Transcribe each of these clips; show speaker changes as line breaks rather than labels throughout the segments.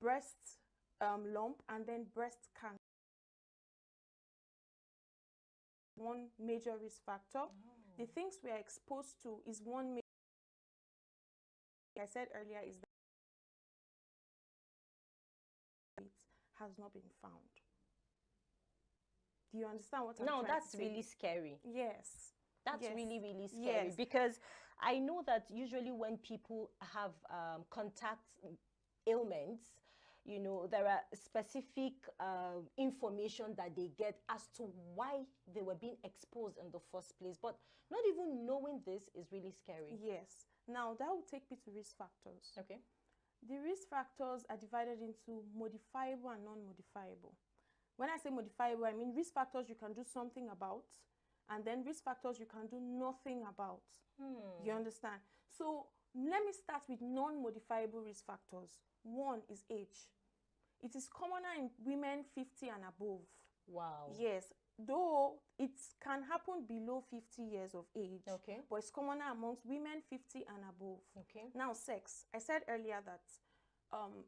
breast lump, and then breast cancer. One major risk factor. The things we are exposed to is one major, like I said earlier, is that it has not been found. Do you understand what I'm trying to say?
No, that's really scary.
Yes.
That's
yes.
really, really scary,
yes.
because I know that usually when people have contact ailments, you know, there are specific information that they get as to why they were being exposed in the first place. But not even knowing this is really scary.
Yes. Now, that will take me to risk factors.
Okay.
The risk factors are divided into modifiable and non-modifiable. When I say modifiable, I mean risk factors you can do something about, and then risk factors you can do nothing about. You understand? So let me start with non-modifiable risk factors. One is age. It is commoner in women 50 and above.
Wow.
Yes, though it can happen below 50 years of age.
Okay.
But it's commoner amongst women 50 and above.
Okay.
Now, sex. I said earlier that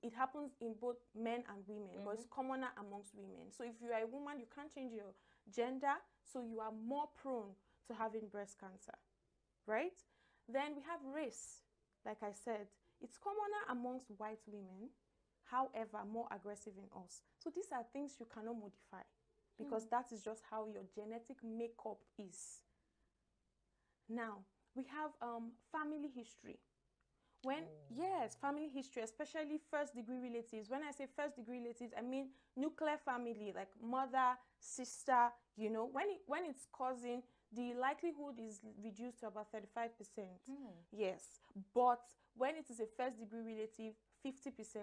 it happens in both men and women, but it's commoner amongst women. So if you are a woman, you can't change your gender, so you are more prone to having breast cancer, right? Then we have race. Like I said, it's commoner amongst white women, however, more aggressive in us. So these are things you cannot modify, because that is just how your genetic makeup is. Now, we have family history. Yes, family history, especially first degree relatives. When I say first degree relatives, I mean nuclear family, like mother, sister, you know. When it's cousin, the likelihood is reduced to about 35%. Yes, but when it is a first degree relative, 50%.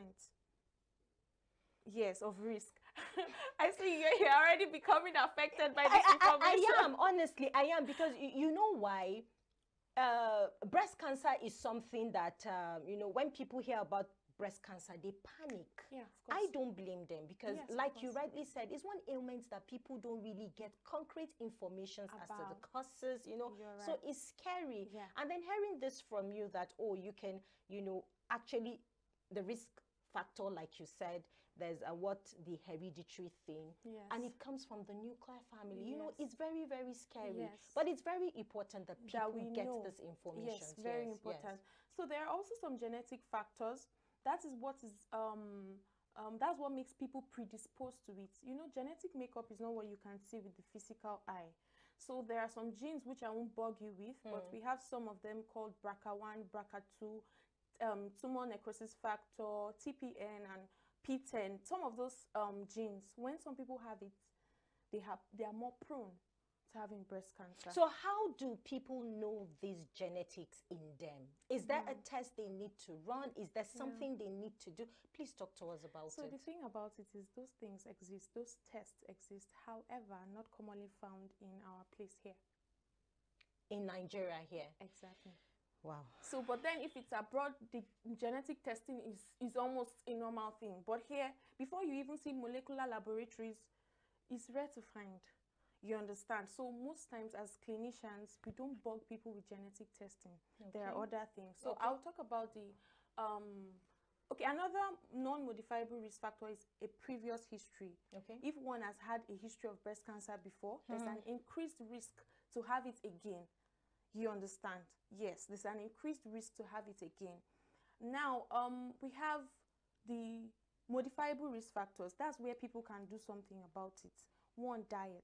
Yes, of risk. I see you're already becoming affected by this information.
I am, honestly, I am, because you know why? Breast cancer is something that, you know, when people hear about breast cancer, they panic.
Yeah, of course.
I don't blame them, because
Yes, of
like you
course.
rightly said, it's one ailment that people don't really get concrete information as to the
About.
cause, you know.
You're
So
right.
it's scary.
Yeah.
And then hearing this from you that, oh, you can, you know, actually the risk factor, like you said, there's the hereditary thing,
Yes.
and it comes from the nuclear family. You know,
Yes.
it's very, very scary.
Yes.
But it's very important that people
That we
get
know.
this information.
Yes, very important. So there are also some genetic factors. That is what is that's what makes people predisposed to it. You know, genetic makeup is not what you can see with the physical eye. So there are some genes which I won't bug you with, but we have some of them called BRCA1, BRCA2, tumor necrosis factor, TPN, and PTEN. Some of those genes, when some people have it, they are more prone to having breast cancer.
So how do people know these genetics in them? Is there a test they need to run? Is there something they need to do? Please talk to us about it.
So the thing about it is those things exist, those tests exist, however, not commonly found in our place here.
In Nigeria here?
Exactly.
Wow.
So, but then if it's abroad, the genetic testing is almost a normal thing. But here, before you even see molecular laboratories, it's rare to find. You understand? So most times as clinicians, we don't bug people with genetic testing. Okay. There are other things. So I'll talk about the, okay, another non-modifiable risk factor is a previous history.
Okay.
If one has had a history of breast cancer before, there's an increased risk to have it again. You understand? Yes, there's an increased risk to have it again. Now, we have the modifiable risk factors. That's where people can do something about it. One, diet.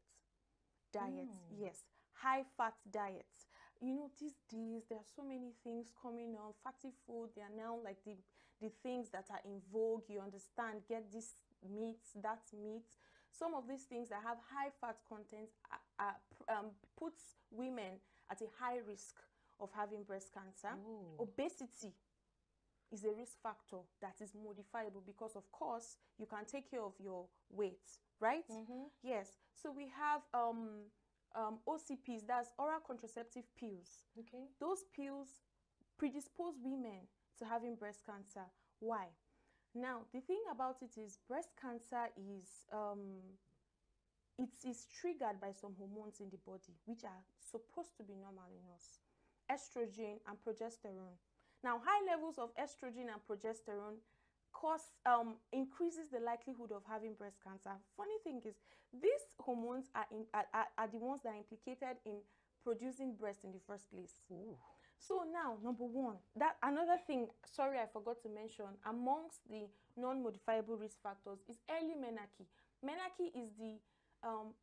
Yes. High fat diets. You know, these days there are so many things coming on. Fatty food, they are now like the things that are in vogue. You understand? Get this meat, that meat. Some of these things that have high fat content puts women at a high risk of having breast cancer. Ooh. Obesity is a risk factor that is modifiable because, of course, you can take care of your weight, right? Yes. So we have OCPs, that's oral contraceptive pills. Okay. Those pills predispose women to having breast cancer. Why? Now, the thing about it is breast cancer is it is triggered by some hormones in the body which are supposed to be normal in us. Estrogen and progesterone. Now, high levels of estrogen and progesterone increases the likelihood of having breast cancer. Funny thing is, these hormones are the ones that are implicated in producing breast in the first place.
Ooh.
So now, number one, that another thing, sorry, I forgot to mention, amongst the non-modifiable risk factors is early menarche. Menarche is the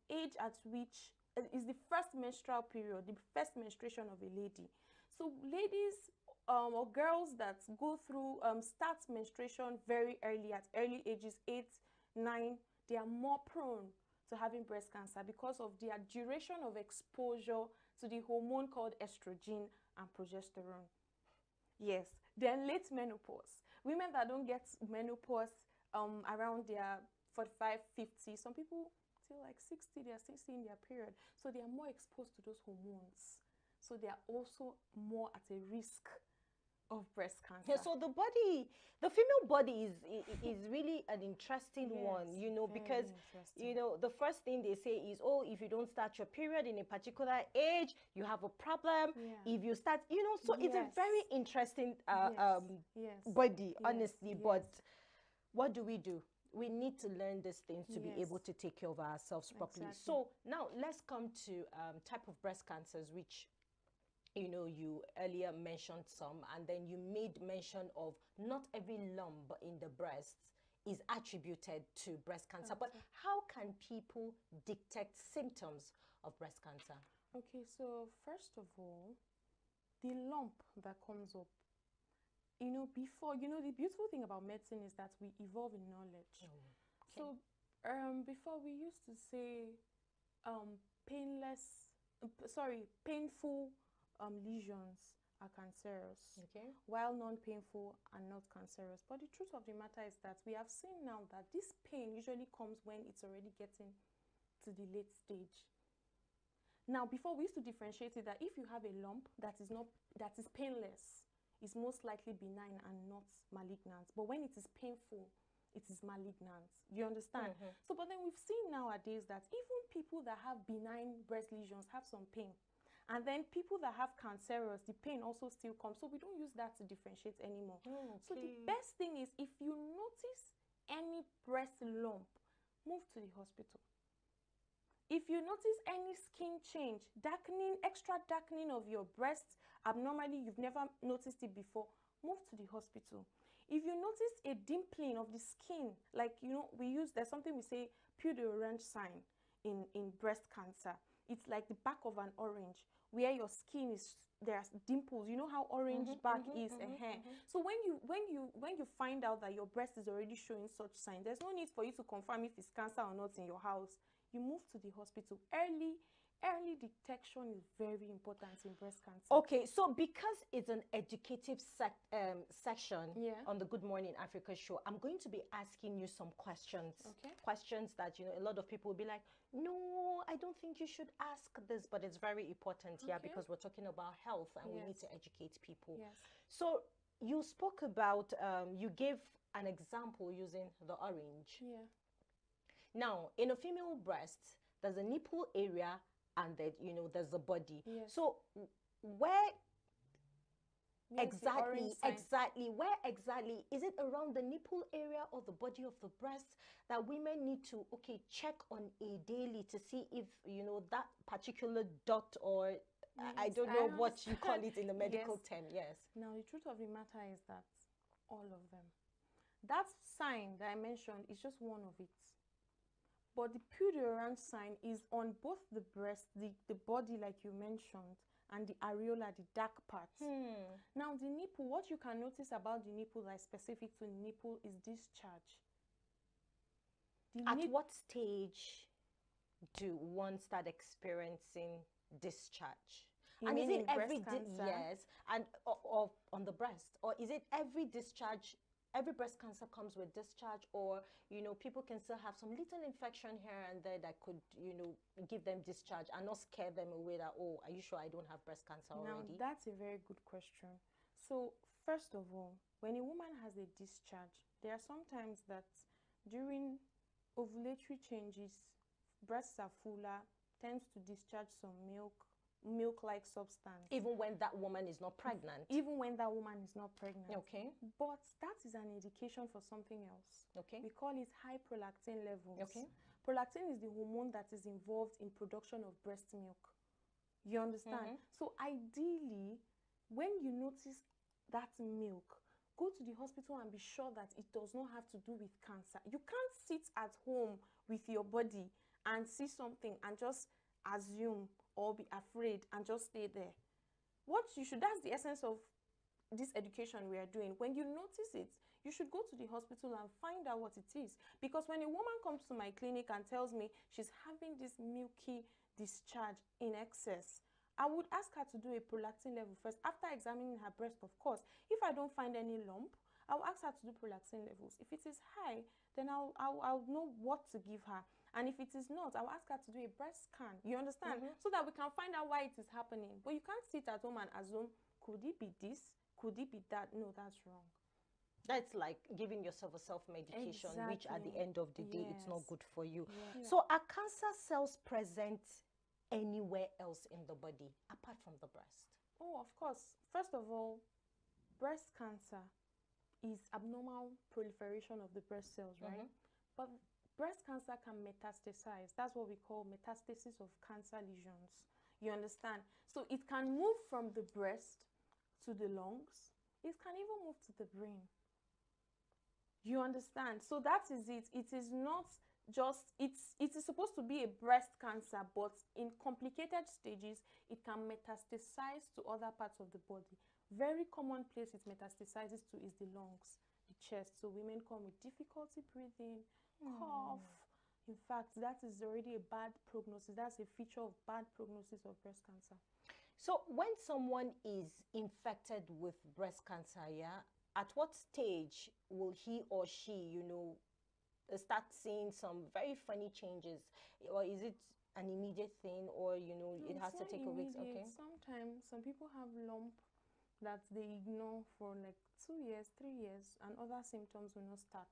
age at which is the first menstrual period, the first menstruation of a lady. So ladies or girls that go through start menstruation very early, at early ages 8, 9, they are more prone to having breast cancer because of their duration of exposure to the hormone called estrogen and progesterone. Yes. Then late menopause. Women that don't get menopause around their 45, 50, some people till like 60, they are still seeing their period. So they are more exposed to those hormones. So they are also more at a risk of breast cancer.
Yeah, so the body, the female body is really an interesting one, you know, because, you know, the first thing they say is, oh, if you don't start your period in a particular age, you have a problem.
Yeah.
If you start, you know, so it's a very interesting body, honestly.
Yes.
But what do? We need to learn these things to be able to take care of ourselves properly.
Exactly.
So now let's come to type of breast cancers, which, you know, you earlier mentioned some, and then you made mention of not every lump in the breast is attributed to breast cancer. But how can people detect symptoms of breast cancer?
Okay, so first of all, the lump that comes up, you know, before, you know, the beautiful thing about medicine is that we evolve in knowledge. So before, we used to say painful lesions are cancerous, while non-painful are not cancerous. But the truth of the matter is that we have seen now that this pain usually comes when it's already getting to the late stage. Now, before, we used to differentiate it that if you have a lump that is painless, it's most likely benign and not malignant. But when it is painful, it is malignant. You understand? So, but then we've seen nowadays that even people that have benign breast lesions have some pain. And then people that have cancerous, the pain also still comes. So we don't use that to differentiate anymore. So the best thing is, if you notice any breast lump, move to the hospital. If you notice any skin change, darkening, extra darkening of your breast, abnormally, you've never noticed it before, move to the hospital. If you notice a dimpling of the skin, like, you know, there's something we say, peau d'orange sign in breast cancer. It's like the back of an orange, where your skin is, there's dimples. You know how orange back is a hair. So when you find out that your breast is already showing such signs, there's no need for you to confirm if it's cancer or not in your house. You move to the hospital. Early detection is very important in breast cancer.
Okay, so because it's an educative section on the Good Morning Africa show, I'm going to be asking you some questions. Questions that, you know, a lot of people will be like, no, I don't think you should ask this, but it's very important here because we're talking about health and we need to educate people. So you spoke about, you gave an example using the orange. Now, in a female breast, there's a nipple area and then, you know, there's the body. So where exactly, where exactly, is it around the nipple area or the body of the breast that women need to, check on a daily to see if, you know, that particular dot or I don't know what you call it in the medical term.
Now, the truth of the matter is that all of them. That sign that I mentioned is just one of it. But the peau d'orange sign is on both the breast, the body like you mentioned, and the areola, the dark part. Now, the nipple, what you can notice about the nipple that is specific to the nipple is discharge.
At what stage do one start experiencing discharge?
And is it every
and or on the breast, or is it every discharge? Every breast cancer comes with discharge, or, you know, people can still have some little infection here and there that could, you know, give them discharge and not scare them away that, oh, are you sure I don't have breast cancer already?
Now, that's a very good question. So, first of all, when a woman has a discharge, there are sometimes that during ovulatory changes, breasts are fuller, tends to discharge some milk, milk-like substance.
Even when that woman is not pregnant?
Even when that woman is not pregnant.
Okay.
But that is an indication for something else.
Okay.
We call it high prolactin levels.
Okay.
Prolactin is the hormone that is involved in production of breast milk. You understand? So ideally, when you notice that milk, go to the hospital and be sure that it does not have to do with cancer. You can't sit at home with your body and see something and just assume or be afraid and just stay there. That's the essence of this education we are doing. When you notice it, you should go to the hospital and find out what it is. Because when a woman comes to my clinic and tells me she's having this milky discharge in excess, I would ask her to do a prolactin level first after examining her breast, of course. If I don't find any lump, I'll ask her to do prolactin levels. If it is high, then I'll know what to give her. And if it is not, I'll ask her to do a breast scan. You understand? So that we can find out why it is happening. But you can't sit at home and assume, could it be this? Could it be that? No, that's wrong.
That's like giving yourself a self-medication, which at the end of the day, it's not good for you. So are cancer cells present anywhere else in the body apart from the breast?
Oh, of course. First of all, breast cancer is abnormal proliferation of the breast cells, right? But breast cancer can metastasize. That's what we call metastasis of cancer lesions. You understand? So it can move from the breast to the lungs. It can even move to the brain. You understand? So that is it. It is not just, it is supposed to be a breast cancer, but in complicated stages, it can metastasize to other parts of the body. Very common place it metastasizes to is the lungs, the chest. So women come with difficulty breathing, cough. In fact, that is already a bad prognosis. That's a feature of bad prognosis of breast cancer.
So when someone is infected with breast cancer, at what stage will he or she, start seeing some very funny changes? Or is it an immediate thing, or, it has to take a week? Okay.
Sometimes some people have lump that they ignore for like 2 years, 3 years, and other symptoms will not start.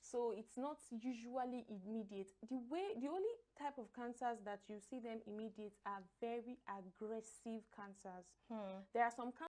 So it's not usually immediate. The only type of cancers that you see them immediate are very aggressive cancers. There are some